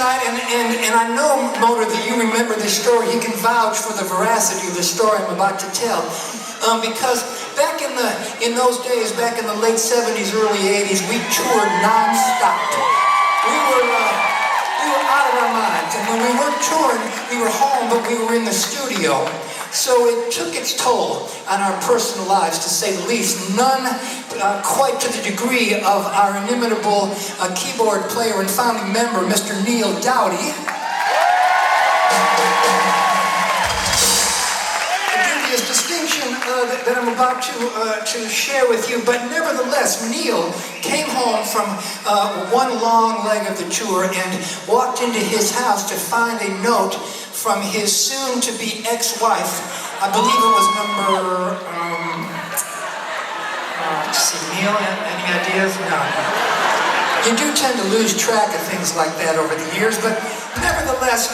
tonight, and I know, Motor, that you remember this story. He can vouch for the veracity of the story I'm about to tell. Because back in those days, back in the late 70s, early 80s, we toured non-stop. We were out of our minds, and when we weren't touring, we were home, but we were in the studio. So it took its toll on our personal lives, to say the least. None quite to the degree of our inimitable keyboard player and founding member, Mr. Neil Dowdy. A dubious distinction that I'm about to share with you, but nevertheless, Neil came home from one long leg of the tour and walked into his house to find a note from his soon-to-be ex-wife. I believe it was number, let's see, Neil, any ideas? No. You do tend to lose track of things like that over the years, but nevertheless,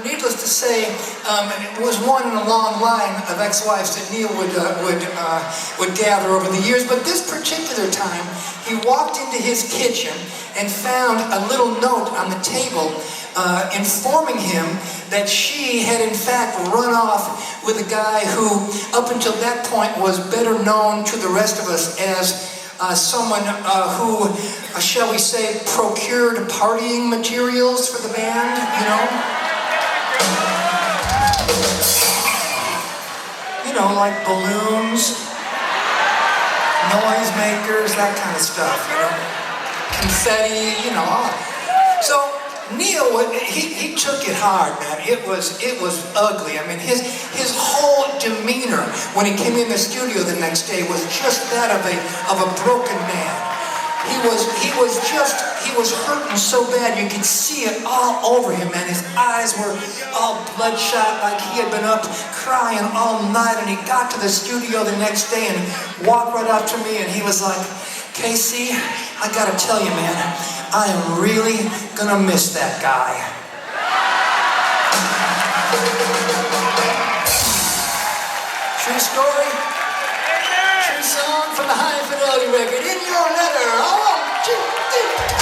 needless to say, it was one in a long line of ex-wives that Neil would gather over the years. But this particular time, he walked into his kitchen and found a little note on the table informing him that she had in fact run off with a guy who, up until that point, was better known to the rest of us as someone who, shall we say, procured partying materials for the band, you know? You know, like balloons, noisemakers, that kind of stuff, you know? Confetti, you know. So Neil, he took it hard, man. It was ugly. I mean, his whole demeanor when he came in the studio the next day was just that of a broken man. He was hurting so bad you could see it all over him, man. His eyes were all bloodshot, like he had been up crying all night. And he got to the studio the next day and walked right up to me, and he was like, "Casey, I gotta tell you, man, I am really gonna miss that guy." True story, true song from the High Fidelity record. In your letter, 1, 2, 3.